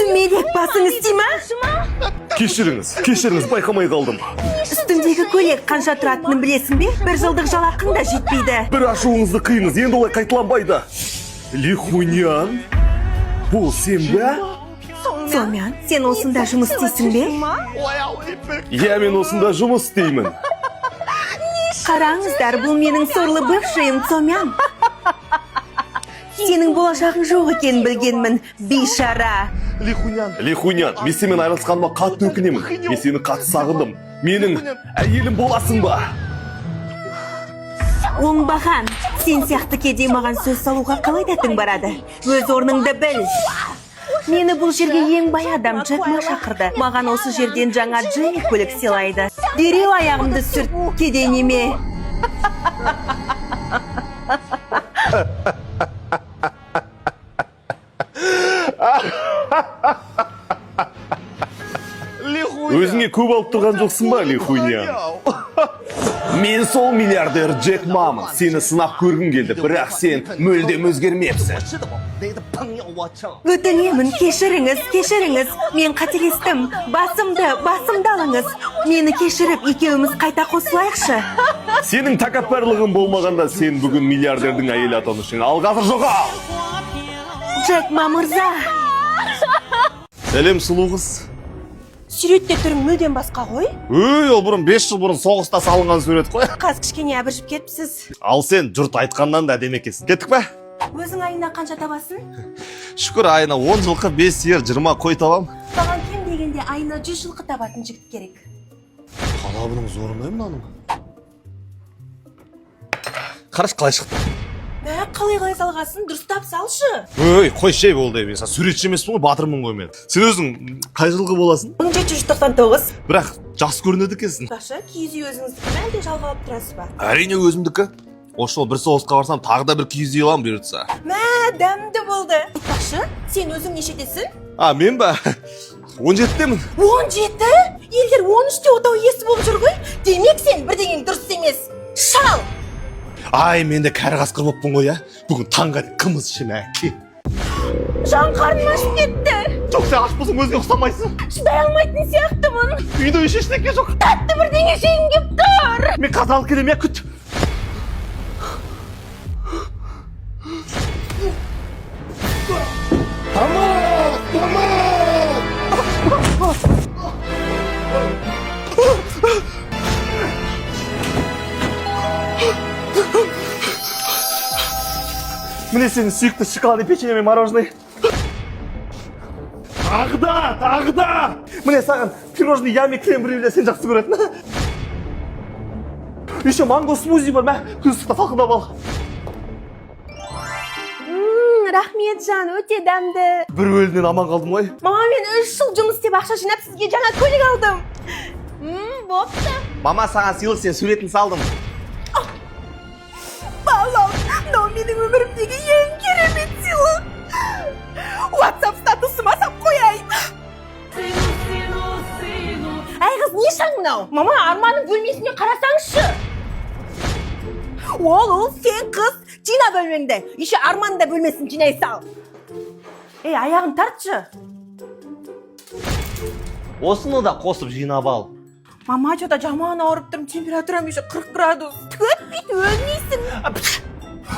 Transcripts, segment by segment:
Сүмелек басыңыз дей ма? Кешіріңіз, байқамай қалдым. Үстіндегі көйлек қанша тұратынын білесің бе? Бір жылдық жалақың да жетпейді. Бір ашуыңызды қиыңыз, енді олай қайталанбайды. Лихунян, бұл сен бе? Сомян, сен осында жұмыс істейсің бе? Иә, мен осында жұмыс істеймін. Қараңыздар, бұл менің сорлы бывшийым, Сомян. Сенің болашағың жоқ екенін білгенмін, бейшара. Лихунян, мен сенімен айырылысқаныма қатты өкінемін. Мен сені қатты сағындым. Менің әйелім боласың ба? Оңбаған, сен сияқты кедей маған сөз салуға қалай дәтің барады? Өз орныңды біл. Мені бұл жерге ең бай адам Джек Ма шақырды. Маған осы жерден жаңа Джей көлік сыйлайды. Дереу аяғымды сүрт, кедей неме. Өзіңе көп алып тұрған жоқсың ба, Лихунян? Мен сол миллиардер Джек Мамын. Сені сынап көргім келді, бірақ сен мүлдем өзгермепсің. Өтінемін, кешіріңіз. Мен қателестім. Басымды алыңыз. Мені кешіріп, екеуміз қайта қосылайықшы. Сенің тәкаппарлығың болмағанда сен бүгін миллиардердің әйелі атанышың. Ал қазір жоғал! Джек Ма мырза. Сәлем, сұлу қыз. Суретте түрің мүлдем басқа ғой? Ол бұрын 5 жыл бұрын соғыста салынған сурет қой. Қаз кішкене әбіржіп кетіпсіз. Ал сен жұрт айтқаннан да әдемі екенсің. Кеттік па? Өзің айына қанша табасың? Шүкір, айына 10 жылқы, 5 сиыр, 20 қой табам. Маған кем дегенде айына 100 жылқы табатын жігіт керек. Қалабының зорындай мынаның. Қараш, қалай шықты? Қалай салғасын, дұрыстап салшы. Қой шей болды, мен суретші емеспін ғой, батырмын ғой мен. Сен өзің қай жылғы боласың? 1799. Бірақ жас көрінеді екенсің. Башы, киіз үй өзіңіздікі ме, әлде жалға алып тұрасыз ба? Әрине өзімдікі. Осы бір соғысқа барсам, тағы да бір киіз үй аламын бұйыртса. Дәмді болды. Башы, сен өзің нешедесің? Мен ба? 17-демін. 17? Елдер 13-те отау иесі болып жүр ғой. Демек сен бірдеңең дұрыс емес. Шал! Менде кәрі қасқыр болыппын ғой, бүгін таңға қымыз ішем, әке. Жан қарным ашып кетті. Жоқ, сен аш болсаң өзіңе ұқсамайсың. Шыдай алмайтын сияқтымын. Үйде ештеңе жоқ. Тәтті бірдеңе жегім кеп тұр. Мен қазір алып келем, күт. Міне сенің сүйікті шоколадный печенье мен мороженое. Тағы да! Міне саған пирожный ями крем-брюле сен жақсы көретін. Еще манго смузи бар, күзістікті салқындап ал. Рахмет жан, өте дәмді. Бір өлінен аман қалдым ғой. Мама, мен 3 жыл жұмыс істеп ақша жинап сізге жаңа көлік алдым. Бопты. Мама, саған сыйлық, сен суретін салдым. Балам, мынау менің өмірімдегі ең керемет сыйлық. WhatsApp статусыма сап қояйын. Әй қыз, не шаң мынау? Мама, Арманның бөлмесіне қарасаңызшы. Ол сен қыз, жина бөлмеңді. Еще Арман да бөлмесін жинай сал. Аяғын тартшы. Осыны да қосып жинап ал. Мама, жода жаман ауырып тұрмын, температурам еще 40 градус. Төт өлмейсің.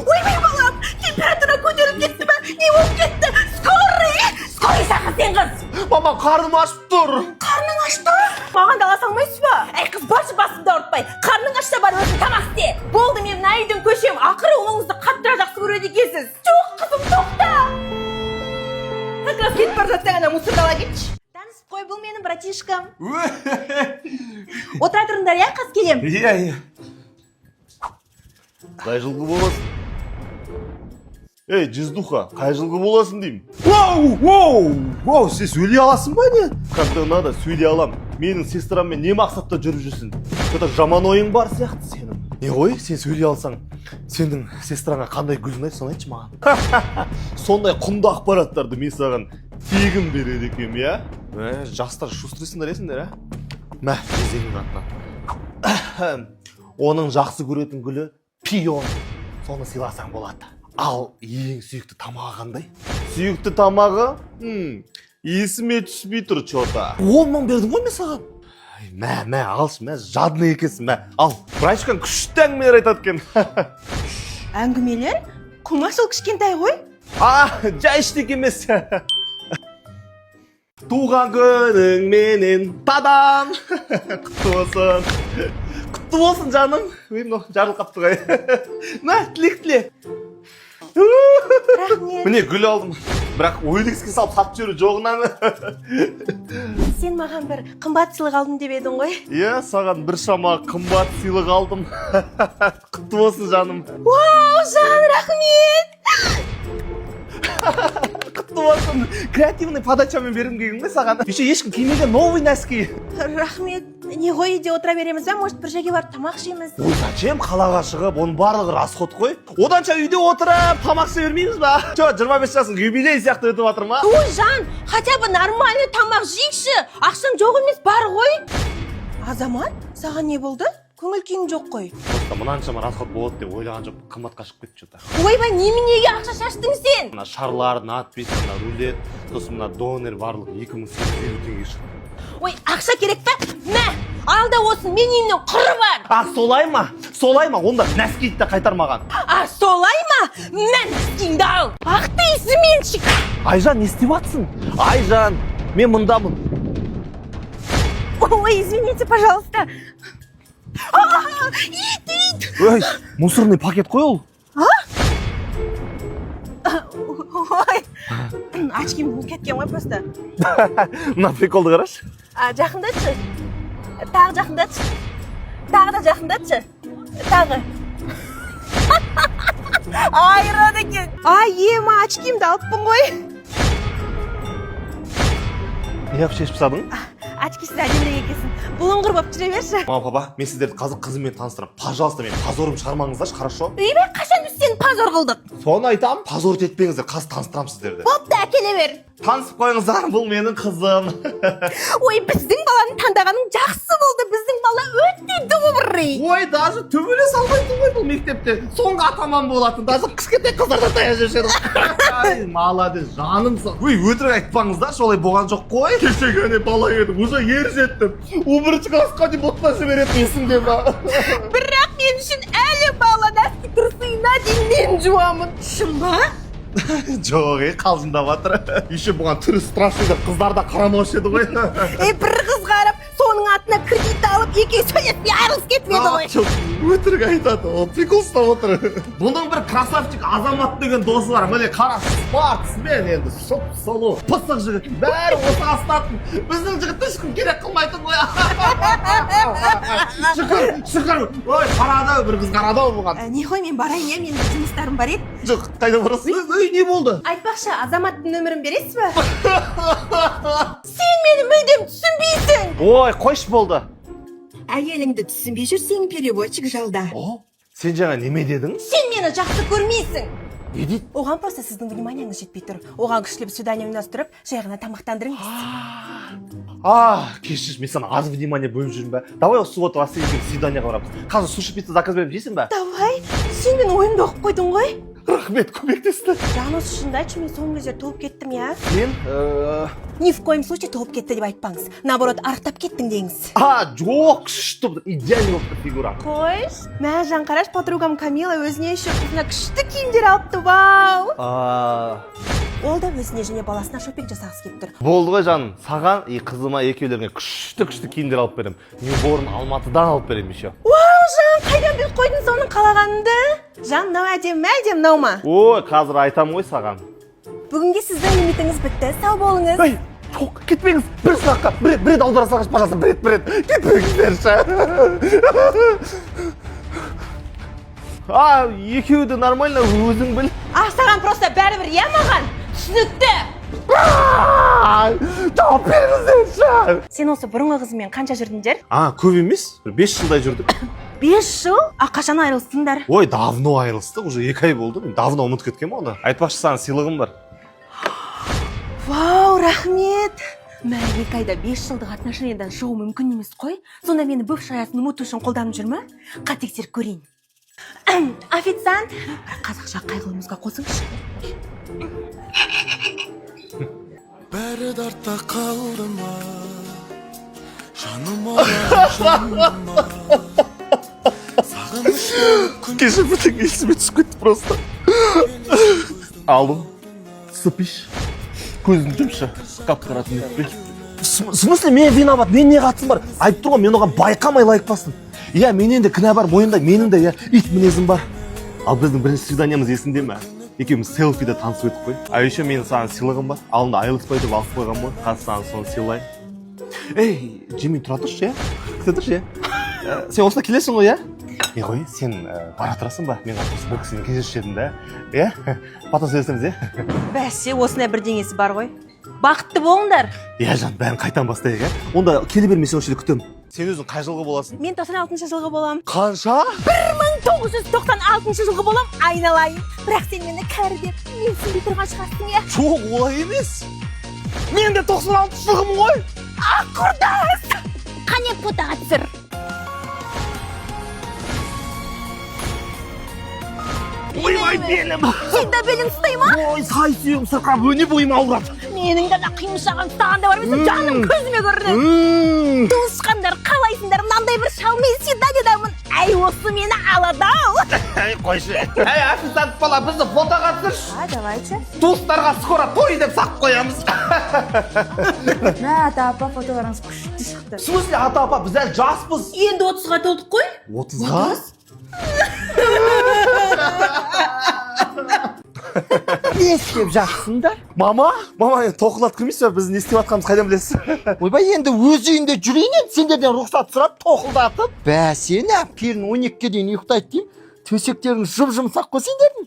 Ойбай балам, температура көтеріліп кетті бе? Не болып кетті? Скорый сақы сен қыз. Мама, қарным ашып тұр. Қарның ашты? Маған да ала салмайсыз ба? Әй қыз, баршы басымды ауыртпай. Қарның ашса бар өзің тамақ істе. Болды, мен мына үйден көшем. Ақыры ұлыңызды қаттырақ жақсы көреді екенсіз. Жоқ қызым, тоқта. Как раз кетіп бара жатсаң, ана мусорды ала кетші. Қой, бұл менің братишкам. Отыра тұрыңдар, қаз келем. Иә. Қай жылғы боласың? Жиздуха, қай жылғы боласың деймін. Воу, сен сөйлей аласың ба не? Когда надо, сөйлей алам. Менің сестраммен не мақсатта жүріп жүрсің? Что-то жаман ойың бар сияқты сенің. Не ғой, сен сөйлей алсаң, сенің сестраңа қандай гүл ұнайды, соны айтшы маған. Сондай құнды ақпараттарды мен саған тегін береді екем, иә? Жастар шустрыйсыңдар есіңдер, Мә, жезеңнің атынан. Оның жақсы көретін гүлі пион. Соны сыйласаң болады. Ал ең сүйікті тамағы қандай? Сүйікті тамағы? есіме түспей тұр чота. 10 мың бердім ғой мен саған. Мә, алшы, мә, жадный екенсің, мә. Ал, Брайчкан күшті әңгімелер айтады екен. Әңгімелер? Құмашыл кішкентай ғой. Жай іштек емес. Туған күнің менен тадан. Құтты болсын. Құтты болсын жаным. Мынау жарылып қапты ғой. Мә, тілек. Рахмет. Міне гүл алдым. Бірақ OLX-ке салып сатып жүру жоғынан. Сен маған бір қымбат сыйлық алдым деп едің ғой. Иә, саған бір шама қымбат сыйлық алдым. Құтты болсын жаным. Вау, жан, рахмет. Құтты болсын. Креативный подачамен берім келген ғой саған. Еще ешкім кимеген новый носки. Рахмет. Не ғой үйде отыра береміз бе? Может, бір жерге барып тамақ жейміз? Ой, зачем қалаға шығып, оның барлығы расход қой. Оданша үйде отырып, тамақ іше бермейміз ба? 25 жасың юбилей сияқты өтіп жатыр ма? Ой, жан, хотя бы нормальный тамақ жейікші. Ақшам жоқ емес, бар ғой. Азамат, саған не болды? Көңіл күйің жоқ қой. Просто мұнаншама расход болады деп ойлаған жоқ, қымбатқа шығып кетті что-то. Ойбай, неменеге ақша шаштың сен? Мына шарлар, надпись, мына рулет, сосын мына донер барлығы 2850 теңге шықты. Ой, ақша керек пе? Мә, алда осын, мен үйімнен құры бар. Солай ма? Солай ма? Онда нәскиді де қайтармаған. Солай ма? Мә, нәскиіңді ал. Ақты есі меншік. Айжан, не істеп жатсың? Айжан, мен мұндамын. Ой, извините, пожалуйста. Ит. Ой, мусорный пакет қой ол. Ой, очким болып кеткен ғой просто. Мына приколды қарашы. Жақындатшы. Тағы жақындатшы. Тағы да жақындатшы. Тағы. Айырады екен. Ема, очкимді алыппын ғой. Не алып шешіп тастадың? Очкисіз әдемірек екенсің. Бұлыңғыр болып жүре берші. Мама, папа, мен сіздерді қазір қызыммен таныстырамын. Пожалуйста, мен позорым шығармаңыздаршы, хорошо? Үйбай, қашан біз сені позор қылдық? Соны айтамын, позор етпеңіздер, қазір таныстырамын сіздерді. Бопты, әкеле бер. Танысып қойыңыздар, бұл менің қызым. Ой, біздің баланы таңдағаның жақсы болды. Біздің бала өте добрый. Ой, даже төбеле салмайтын ғой бұл мектепте. Соңғы атаман болатын, даже кішкентай қыздардан таяқ жешеді. Ай, молодец, жанымсың. Ой, өтірік айтпаңыздар, солай болған жоқ қой. Кешегені бала едім, уже ер жеттім. 11 классқа дейін отбасы беретін есімде ма? Бірақ мен үшін әлі бала нәски тұрсыйына дейін мен жуамын. Шын ба? Жоқ, қалжыңдап жатыр. Еще бұған түрі страшный деп қыздар да қарамаушы еді ғой. Бір қыз қарап, соның атына кредит алып, екеуі сөйлеспей айырылысып кетіп еді ғой. Өтірік айтады, ол прикол ұстап отыр. Бұның бір красавчик Азамат деген досы бар. Міне қара, спортсмен енді, сұп-сұлу, пысық жігіт. Бәрі осы астатын. Біздің жігітті ешкім керек қылмайтын ғой. Шүкір. Ой, қарады, бір қыз қарады бұған. Не ғой, мен барайын, менің жұмыстарым бар еді. Жоқ, қайда барасың? Не болды? Айтпақшы, Азаматтың нөмірін бересіз бе? Сен мені мүлдем түсінбейсің. Ой, қойш болды. Әйеліңді түсінбей жүрсең, переводчик жалда. Сен жаңа неме дедің? Сен мені жақсы көрмейсің. Не дейді? Оған просто сіздің вниманияңыз жетпей тұр. Оған күшлі бір свидание ұйымдастырып, жай ғана тамақтандырыңыз. Кешірші, мен саған аз внимание бөліп жүрмін бе? Давай осы суббота воскресенье свиданиеға барамыз. Қазір суши пицца заказ беріп жейсің бе? Давай, сен мен ойымды оқып қойдың ғой. Рахмет, көмектесті. Жан, осы шынымды айтшы, мен соңғы кездері толып кеттім, я? Сен, Ни в коем случае толып кетті деп айтпаңыз. Наоборот, арықтап кеттің deyіңіз. жоқ, күшті болды, идеальный болыпты фигура. Қойш, мә, жан, қараш, подругам Камила өзіне еще қызына күшті киімдер алыпты, вау. Ол да өзіне және баласына шопинг жасағысы келіп тұр. Болды ғой жаным, саған қызыма екеулеріңе күшті киімдер алып берем. Ньюборн Алматыдан алып берем еще. Вау, жан, қайдан біліп қойдың соның қалағанды? Жан, мынау әдемі мынау ма? Ой, қазір айтам ғой саған. Бүгінге сіздің лимитіңіз бітті, сау болыңыз. Ой, жоқ, кетпеңіз, бір сұраққа, бір рет аудара салғыш, пожалуйста, бір рет, кетпеңіздерші. Екеуі де нормально, өзің біл. Саған просто бәрібір, я маған? Түсінікті. Жауап беріңіздерші. Сен осы бұрынғы қызымен қанша жүрдіңдер? Көп емес, 5 жылдай жүрдік. 5 жыл? Қашан айырылыстыңдар? Ой, давно айырылыстық, уже 2 ай болды. Давно ұмытып кеткен оны. Айтпақшы, саған сыйлығым бар. Вау, рахмет. Мә, 2 айда 5 жылдық отношениядан шығу мүмкін емес қой. Сонда мені бывший аясын ұмыту үшін қолданып жүр ме? Тексеріп көрейін. Официант, қазақша қайғылымызға қосыңызшы. бәрі артта қалды ма жаным ма сағыныш күн Кеше бүтін есіме түсіп кетті просто. Алым, сыпиш, көзін жұмшы, қап-қаратын етпей. В смысле, мен виноват, мен не қатысым бар? Айтып тұрған, мен оған байқамай лайк бастым. Иә, менен де кінә бар, мойында, менің де иә, ит мінезім бар. Ал біздің бірінші свиданиямыз есінде ме? Екеуміз селфиде танысып өттік қой. А еще менің саған сыйлығым бар. Алдында айлықпай деп алып қойған ғой. Қазір саған соны сыйлайын. Ей, Джимми, тұра тұршы, иә? Күте тұршы, иә? Сен осында келесің ғой, иә? Ғой, сен бара тұрасың ба? Мен осы бұл кісіні кездесіп едім да. Иә? Потом сөйлесеміз, иә? Бәсе, осындай бірдеңесі бар ғой. Бақытты болыңдар. Иә, жан, бәрін қайтан бастайық, иә? Онда келе берме, сен осы жерде күтемін. Сен өзің қай жылғы боласың? Мен 96 жылғы болам. Қанша? 1996 жылғы болам, айналайын. Бірақ сен мені кәрі деп, мен сенбей тұрған шығарсың, иә? Жоқ, олай емес. Мен де 96 жылғымын ғой. Құрдас! Қане фотоға түсір. Ойбай белім. Сен де белің ұстай ма? Ой, сай сүйегім сырқап, өне бойым ауырады. Менің де қимышағым саған да бар емес, жаным көзіме көрінеді. Туысқандар, қалайсыңдар, мынандай бір шалмен свиданиядамын. Әй, осы мені алады-ау. Әй, қойшы. Әй, официант бала, бізді фотоға түсірші. Давайте. Туыстарға скоро той деп сақ қоямыз. Мә, ата-апа, фотоларыңыз күшті шықты. В смысле, ата-апа, біз әлі жаспыз. Енді 30-ға толдық қой. 30-ға? Не істеп жатсыңдар? Мама, енді тоқылат кірмейсіз ба? Біз не істеп жатқанымыз қайдан білесіз? Ойбай, енді өз үйінде жүрейін енді сендерден рұқсат сұрап тоқылдатып. Бәсе, әпкелін 12-ге дейін ұйықтайды деймін. Төсектерін жып-жұмсақ қой сендердің.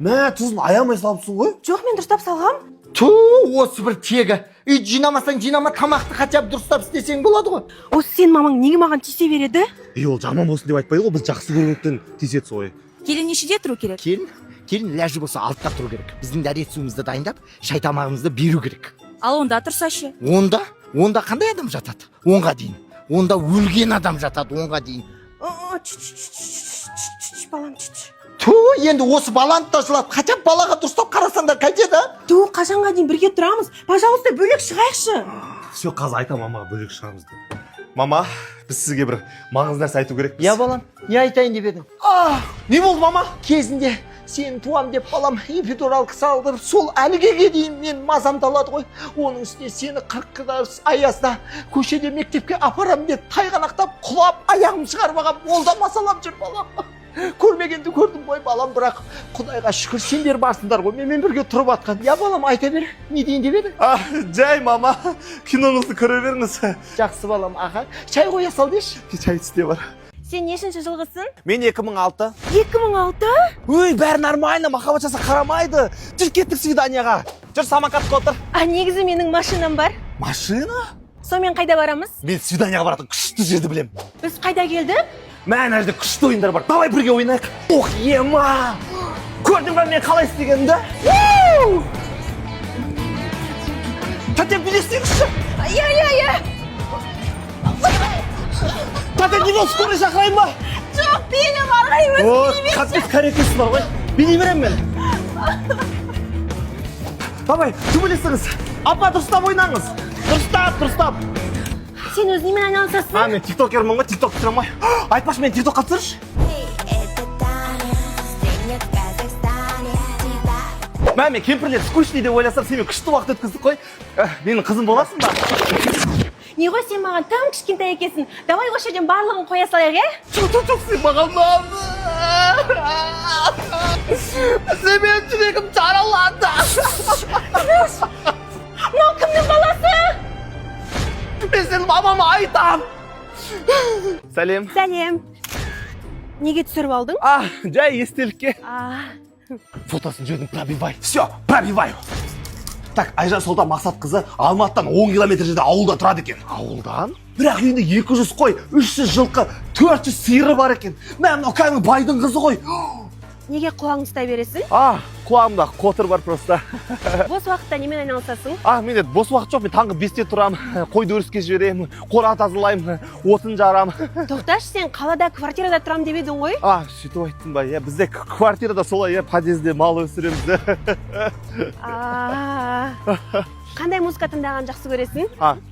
Мә, тұзын аямай салыпсың ғой? Жоқ, мен дұрыстап салғам. Ту, осы бір тегі. Үй жинамасаң жинама, тамақты қачап дұрыстап істесең болады ғой. Осы сен мамаң неге маған тисе береді? Ол жаман болсын деп айтпайды ғой, біз жақсы көргендіктен тиіседі ғой. Келін нешеде тұру керек? Келін ләжі болса алтта тұру керек. Біздің дәрет суымызды дайындап, шай тамағымызды беру керек. Ал онда тұрса ше? Онда қандай адам жатады? 10-ға дейін. Онда өлген адам жатады 10-ға дейін. Балам, Ту, енді осы баланы да жылады. Қачап балаға дұрыстап қарасаңдар қайтеді? Ту, қашанға дейін бірге тұрамыз? Пожалуйста, бөлек шығайықшы. Все, қазір айтам мамаға бөлек шығамыз деп. Мама, біз сізге бір маңызды нәрсе айту керекпіз. Я балам, не айтайын деп едің? Не болды, мама? Кезінде сені туам деп балам эпидуралка салдырып, сол әлгіге дейін мен мазамды алады ғой. Оның үстіне сені 40 градус аязда көшеде мектепке апарам деп тайғанақтап, құлап, аяғым шығармаған молда масалап жүр балам. Көрмегенді көрдім ғой балам, бірақ Құдайға шүкір сендер барсыңдар ғой, менімен бірге тұрып атқан. Я балам, айта бер, не дейін деп едің? Жай, мама, киноңызды көре беріңіз. Жақсы балам, аға. Шай қоя сал деші. Шай түсте бар. Сен нешінші жылғысың? Мен 2006. 2006? Өй, бәрі нормально, махаббат жаса қарамайды. Жүр кеттік свиданияға. Жүр самокатқа отыр. Негізі менің машинам бар. Машина? Сонымен қайда барамыз? Мен свиданияға баратын күшті жерді білем. Біз қайда келдік? Мән әрде күшті ойындар бар. Давай бірге ойнайық. Ох, ема! Көрдің ба мен қалай істегенімді? Тәте, билесеңізші. Иә. Тәте, неге скорый шақырайын ба? Жоқ, бейне барғаймыз. Қатпес кәрекесі бар ғой. Билей берем мен. Давай, төбелесіңіз. Апа, дұрыстап ойнаңыз. Дұрыстап. Сен өзіңмен айналысасың? Мен тиктокермін ғой, тикток түсірем ғой. Айтпашы, мен тиктокқа түсірші. Мен кемпірлер скучный деп ойласам, сен күшті уақыт өткіздік қой. Менің қызым боласың ба? Не ғой, сен маған тым кішкентай екенсің. Давай осы жерден барлығын қоя салайық, е? Жоқ, сен маған сен менің жүрегім жараланды. Мынау кімнің баласы? Мен сенің мамама айтам. Сәлем. Неге түсіріп алдың? Жай естелікке. Фотосын жердің пробивай. Все, пробивай. Так, Айжан Солтан Мақсат қызы Алматыдан 10 километр жерде ауылда тұрады екен. Ауылдан? Бірақ үйінде 200 қой, 300 жылқы, 400 сиыры бар екен. Мынау кәдімгі байдың қызы ғой. неге құлағыңды ұстай бересің? Құлағымда қотыр бар просто. Бос уақытта немен айналысасың? Менде бос уақыт жоқ, мен таңғы 5-те тұрам, қойды өріске жіберем, қора тазалаймын, отын жарам. Тоқташы, сен қалада квартирада тұрам деп едің ғой? Сөйтіп айттым ба, бізде квартирада солай, подъезде мал өсіреміз. Қандай музыка тыңдаған жақсы көресің?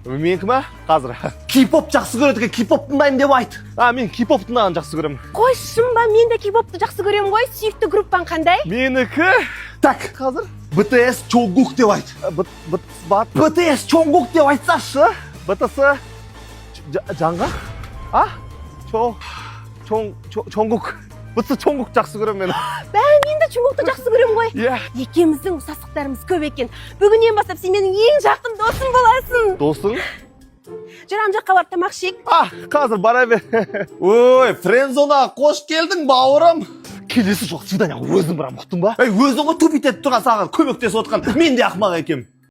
Менікі ма? Қазір. Кей-поп жақсы көреді екен, кей-поп тыңдаймын деп айт. Мен кей-поп тыңдаған жақсы көремін. Қой, шын ба, мен де кей-попты жақсы көремін ғой. Сүйікті группаң қандай? Менікі. Так, қазір. BTS Чонгук деп айт. BTS Чонгук деп айтсашы. BTS жаңға? Чонгук. BTS Чонгук жақсы көремін мен. Мен де Чонгукты жақсы көремін ғой. Екеуміздің ұқсастықтарымыз көп екен. Бүгіннен бастап сен менің ең жақын досым боласың. Досың? Жүрам жаққа барып тамақ ішейік. Қазір бара бер. Ой, френдзонаға қош келдің, бауырым. Келесі жоқ свиданиyaға өзім барам, ұқтың ба? Өзің ғой тупит етіп тұрған, саған көмектесіп отқан. Мен де ақымақ екем.